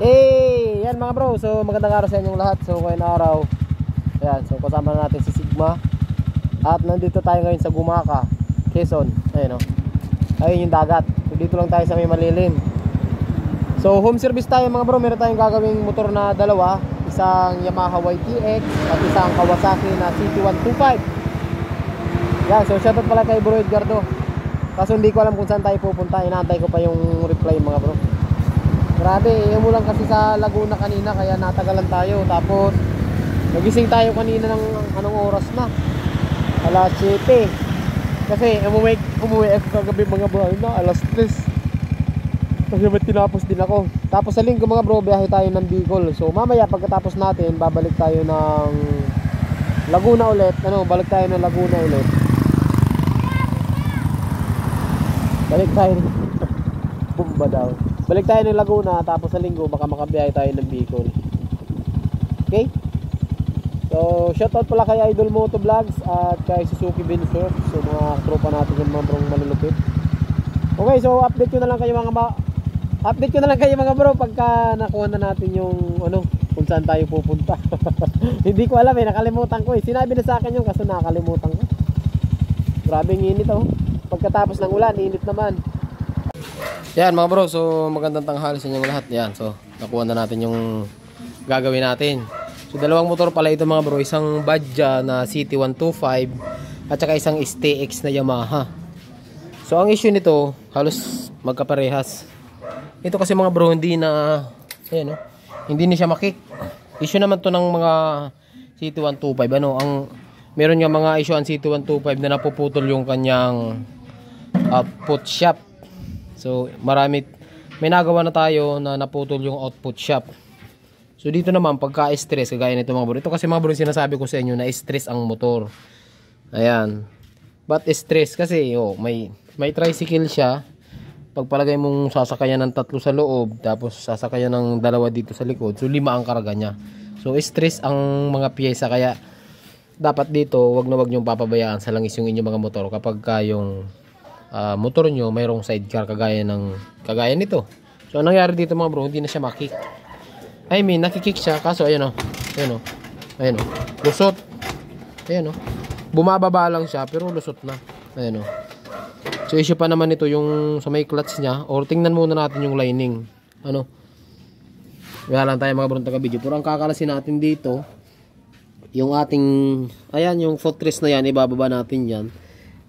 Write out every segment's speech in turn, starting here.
Yan mga bro, so magandang araw sa inyong lahat. So ngayon araw, ayan, so kasama natin si Sigma. At nandito tayo ngayon sa Gumaka, Quezon. Ayun o, ayun yung dagat. So dito lang tayo sa may malilim. So home service tayo mga bro. Meron tayong gagawing motor na dalawa. Isang Yamaha YTX at isang Kawasaki na CT125. Yan, so shoutout pala kay Bro Edgardo. Kaso hindi ko alam kung saan tayo pupunta. Inaantay ko pa yung reply mga bro. Grabe, umulan kasi sa Laguna kanina kaya natagalan tayo. Tapos nagising tayo kanina ng anong oras na? Alas 7. Kasi umuwi ako kagabi mga bro na alas 3. Kasi may tinapos din ako. Tapos sa linggo mga bro, biyahe tayo ng Bicol. So mamaya pagkatapos natin, babalik tayo ng Laguna ulit. Balik tayo ng Laguna ulit. Balik tayo Bumba daw. Balik tayo ng Laguna, tapos sa linggo baka makabiyahe tayo ng Bicol. Okay? So, shoutout pala kay Idol Moto Vlogs at kay Suzuki Binsurf. So, mga tropa natin yung mga brong malulupit. Okay, so update ko na lang kayo mga bro pagka nakuha na natin yung kung saan tayo pupunta. Hindi ko alam nakalimutan ko Sinabi na sa akin yung kaso nakalimutan ko. Grabe ng init Pagkatapos ng ulan, init naman. Yan mga bro, so magandang tanghali sa inyong lahat. Yan, so nakuha na natin yung gagawin natin. So dalawang motor pala ito mga bro. Isang Badja na CT125 at saka isang STX na Yamaha. So ang issue nito, halos magkaparehas. Ito kasi mga bro, hindi na hindi na siya makik. Issue naman to ng mga CT125. Meron nga mga issue ang CT125 na napuputol yung kanyang output shaft. So may nagawa na tayo na naputol yung output shaft. So dito naman pagka-stress, kagaya nito mga bro. Ito kasi mga bro sinasabi ko sa inyo na stress ang motor. Ayan. But stress kasi may tricycle siya. Pagpalagay mong sasakayan ng 3 sa loob, tapos sasakayan ng 2 dito sa likod. So 5 ang karga niya. So stress ang mga piyesa, kaya dapat dito wag niyong papabayaan sa langis yung inyong mga motor kapag yung motor nyo mayroong sidecar kagaya nito. So anong nangyari dito mga bro, hindi na siya makik. Nakikik siya kaso ayun lusot. Bumababa lang siya pero lusot na. So issue pa naman ito yung sa may clutch niya, or tingnan muna natin yung lining. Wala lang tayo mga bro taga-video. Pero ang kakalasin natin dito yung ating yung footrest na yan, ibababa natin yan.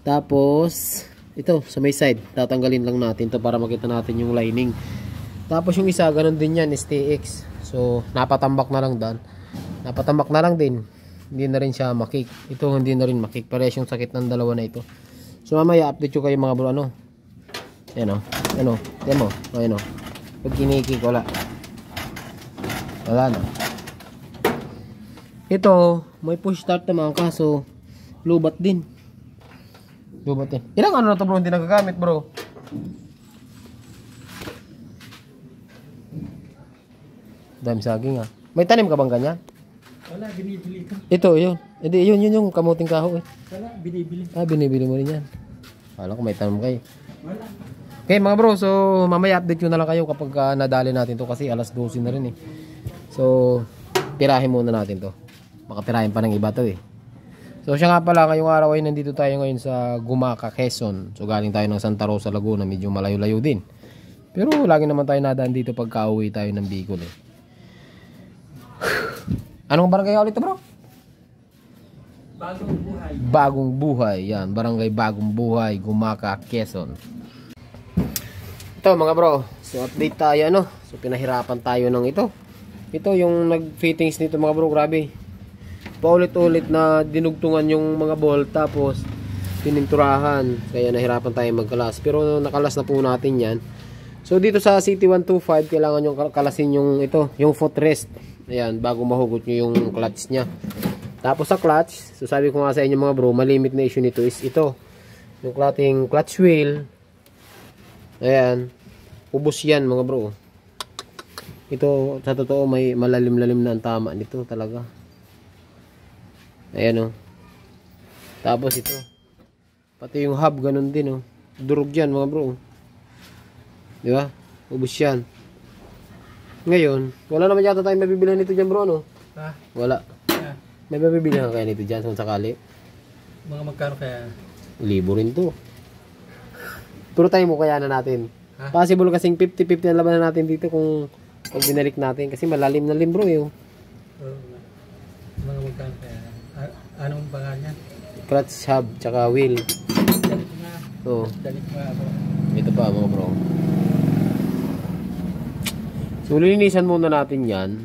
Tapos ito sa may side, tatanggalin lang natin to para makita natin yung lining. Tapos yung isa, ganun din yan, STX. So napatambak na lang din. Hindi na rin siya makik. Ito hindi na rin makik. Parehas yung sakit ng dalawa na ito. So mamaya update ko kayo mga bro. Yan pag kinikik, wala na. Ito may push start naman kaso lubat din. Ilang na to bro, hindi nagagamit bro. Dami saging May tanim ka bang ganyan? Wala, binibili ko. Ito, yun. Hindi, yun yung kamuting kahoy. Wala, binibili. Binibili mo rin yan. Kala ko may tanim kayo. Wala. Okay mga bro, so mamaya update ko na lang kayo kapag nadali natin to kasi alas 12 na rin So, tirahin muna natin to. Makatirahin pa ng iba to So siya nga pala, ngayong araw ay nandito tayo ngayon sa Gumaka, Quezon. So galing tayo ng Santa Rosa, Laguna, medyo malayo-layo din. Pero lagi naman tayo nadaan dito pagka-uwi tayo ng Bicol Anong barangay ulit bro? Bagong Buhay. Bagong Buhay, yan. Barangay Bagong Buhay, Gumaka, Quezon. Ito mga bro, so update tayo So pinahirapan tayo ng ito. Ito yung nag-fittings nito mga bro, grabe. Paulit-ulit na dinugtungan yung mga bolt tapos pininturahan, kaya nahirapan tayo magkalas, pero nakalas na po natin yan. So dito sa CT125 kailangan yung kalasin yung footrest, bago mahugot nyo yung clutch nya. Tapos sa clutch, so sabi ko nga sa inyo mga bro, malimit na issue nito is ito yung clutch wheel. Ubos yan mga bro. Ito sa totoo may malalim-lalim na ang tama nito talaga. Tapos ito pati yung hub ganun din durog yan mga bro. Di ba? Ubos yan. Ngayon, wala naman yata tayong mabibilihan nito dyan bro, no? Ha? Wala. Ah, May mabibilihan kaya nito dyan kung sakali. mga magkano kaya? Libo rin to. Pero tayo mo kaya na natin. Ha? Possible kasing 50-50 na laban na natin dito kung binalik natin. Kasi malalim na limbro eh. Oh. Mga magkano kaya? Anong pangalan yan? Clutch hub, tsaka wheel. Dalit nga. Oh. Dalit nga ako. Ito pa mga bro. So linisan muna natin yan.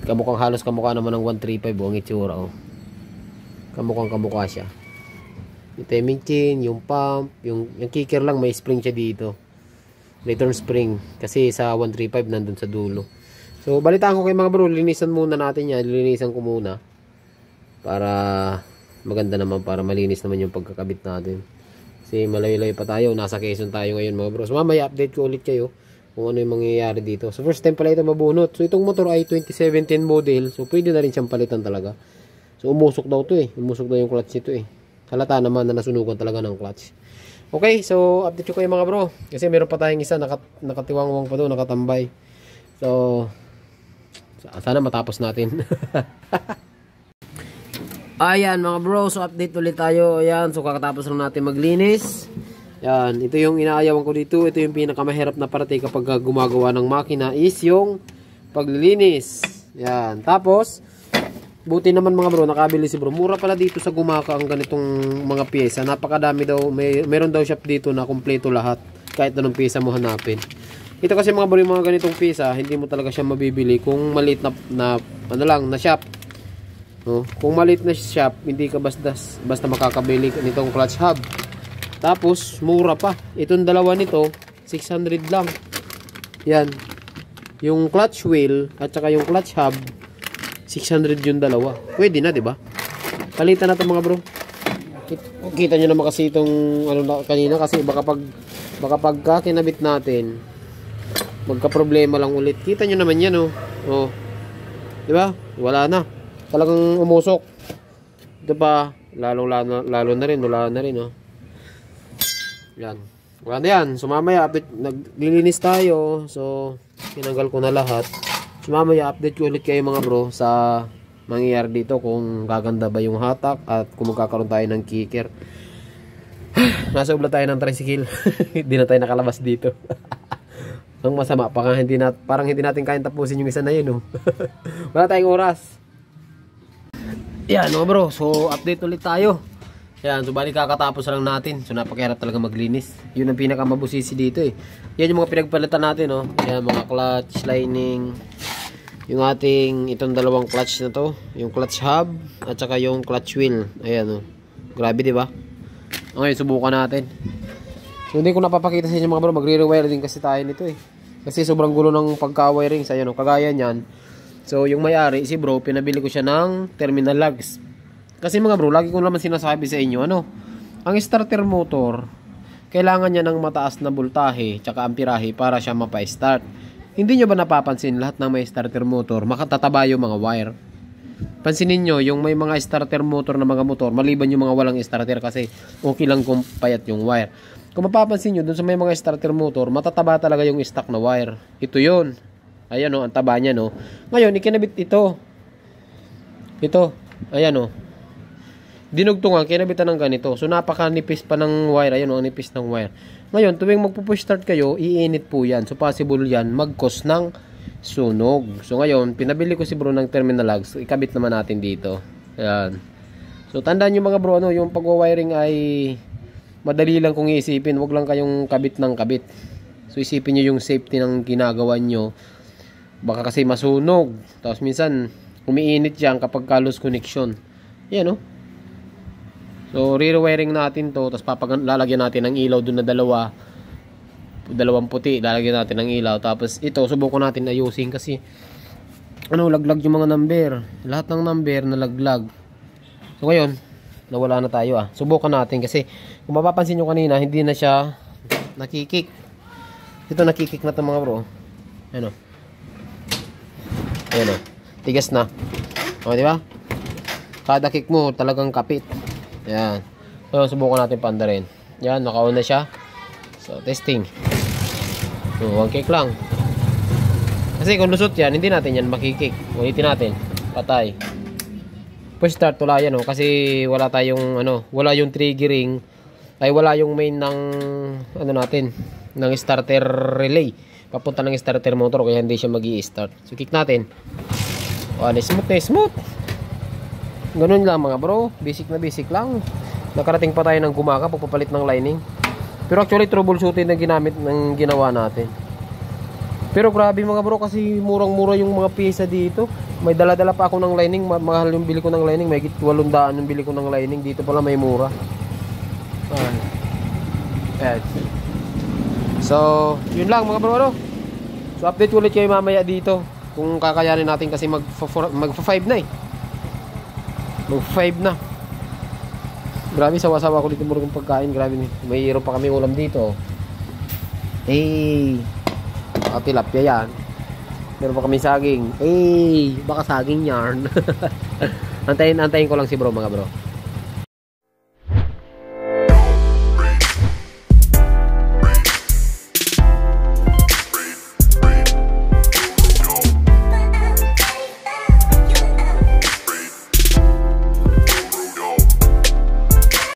Halos kamukha naman ng 135 ang itsura oh. Kamukha siya. Yung timing chain, yung pump, yung kicker lang may spring siya dito. Return spring kasi sa 135 nandun sa dulo. So balitaan ko kay mga bro, linisan muna natin yan. Linisan ko muna para maganda naman, para malinis naman yung pagkakabit natin. Kasi malayo-layo pa tayo, nasa Quezon tayo ngayon mga bro. So mamaya update ko ulit kayo kung ano yung mangyayari dito. So first time pala ito mabunot. So itong motor ay 2017 model. So pwede na rin siyang palitan talaga. So umusok daw to eh. Umusok daw yung clutch nito eh. Halata naman na nasunugan talaga ng clutch. Okay, so update ko kayo mga bro. Kasi meron pa tayong isa nakatiwangwang pa doon, nakatambay. So sana matapos natin. Ayan mga bro, so update ulit tayo. Ayan, so kakatapos lang natin maglinis. Yan, ito yung inaayawan ko dito. Ito yung pinakamahirap na parte kapag gumagawa ng makina is yung paglilinis. Yan, tapos buti naman mga bro, nakabili si bro. Mura pala dito sa Gumaka ang ganitong mga pyesa. Napakadami daw, meron daw shop dito na kumpleto lahat. Kahit anong pyesa mo hanapin. Ito kasi mga bro, yung mga ganitong pyesa, hindi mo talaga siya mabibili kung maliit na shop. No? Kung maliit na shop, hindi ka basta makakabili nitong clutch hub. Tapos, mura pa. Itong dalawa nito, 600 lang. Yan. Yung clutch wheel at saka yung clutch hub, 600 yung dalawa. Pwede na, 'di ba? Palitan na 'to mga bro. Kita niyo naman kasi itong kanina kasi baka pagka kinabit natin, magka-problema lang ulit. Kita niyo naman 'yan, oh. Oh. 'Di ba? Wala na. Talagang umusok. Ito pa, lalo na rin, oh. Yan. Wala na yan. So mamaya naglilinis tayo. So tinanggal ko na lahat. So mamaya update ko ulit kayo mga bro sa mangyayari dito, kung gaganda ba yung hatak at kung magkakaroon tayo ng kicker. Nasa ubla tayo ng tricycle. Hindi na tayo nakalabas dito. Ang masama, parang hindi natin kayang tapusin yung isa na yun, oh. Wala tayong oras. Yan mga bro, so update ulit tayo. Yan, so bali kakatapos lang natin. So napakahirap talaga maglinis. Yun ang pinakamabusisi dito eh. Yan yung mga pinagpalitan natin, oh. Yan, mga clutch lining. Yung ating itong dalawang clutch na to, yung clutch hub at saka yung clutch wheel. Ayan, oh. Grabe, di ba? Okay, subukan natin. So hindi ko napapakita sa inyo mga bro, magre-rewire din kasi tayo nito eh. Kasi sobrang gulo ng pagka-wiring sa no, kagaya niyan. So yung may-ari si bro, pinabili ko siya ng terminal lugs. Kasi mga bro, lagi ko naman sinasabi sa inyo, ano, ang starter motor, kailangan niya ng mataas na voltahe tsaka amperahe para siya mapa-start. Hindi nyo ba napapansin lahat ng may starter motor, makatataba yung mga wire? Pansinin nyo, yung may mga starter motor na mga motor, maliban yung mga walang starter kasi okay lang kung payat yung wire. Kung mapapansin nyo, dun sa may mga starter motor, matataba talaga yung stock na wire. Ito yun. Ayan o, ang taba niya, no. Ngayon, ikinabit ito. Ito. Ayan o. Dinugtungan, kinabitan ng ganito. So, napakanipis pa ng wire. Ayan o, ang nipis ng wire. Ngayon, tuwing magpo-push start kayo, iinit po yan. So, possible yan mag-cause ng sunog. So, ngayon, pinabili ko si bro ng terminal lugs. So, ikabit naman natin dito. Ayan. So, tandaan nyo mga bro, ano, yung pag-wiring ay madali lang kung iisipin. Huwag lang kayong kabit ng kabit. So, isipin nyo yung safety ng ginagawa nyo. Baka kasi masunog. Tapos, minsan, umiinit yan kapag ka-loose connection. Ayan o. So, re-wiring natin to. Tapos, lalagyan natin ng ilaw dun na dalawang puti. Lalagyan natin ng ilaw. Tapos, ito, subukan natin ayusin kasi ano, laglag yung mga number. Lahat ng number na laglag. So, ngayon, nawala na tayo ah. Subukan natin kasi kung mapapansin nyo kanina, hindi na siya nakikik. Ito, nakikik na to mga bro. Ano? Ayan o. Tigas na. O, di ba? Kada kick mo, talagang kapit. Ayan. So, subukan natin panda rin. Ayan, naka-on na siya. So, testing. So, one kick lang. Kasi kung lusot yan, hindi natin yan makikik. Ulitin natin. Patay. Push start, wala yan oh. Kasi wala tayong ano, wala yung triggering. Ay wala yung main ng ano natin, ng starter relay. Papunta ng starter motor kaya hindi siya magi-start. So kick natin. Oh, smooth na smooth. Ganun lang mga bro. Basic na basic lang. Nakarating pa tayo ng gumaka pagpapalit ng lining. Pero actually troubleshooting na ginamit ng ginawa natin. Pero grabe mga bro kasi murang-mura yung mga pyesa dito. May dala-dala pa ako ng lining. Mahal yung bili ko ng lining. May 800 yung bili ko ng lining. Dito pala may mura. Ayan. So, yun lang mga bro. So, update ulit kayo mamaya dito. Kung kakayanin natin kasi mag-5 na eh. Mag-5 na. Grabe, sawa-sawa ako dito murang pagkain. Grabe, may hiro pa kami ulam dito. Tilapia yan. Meron pa kami saging. Baka saging yarn. Antayin ko lang si bro mga bro.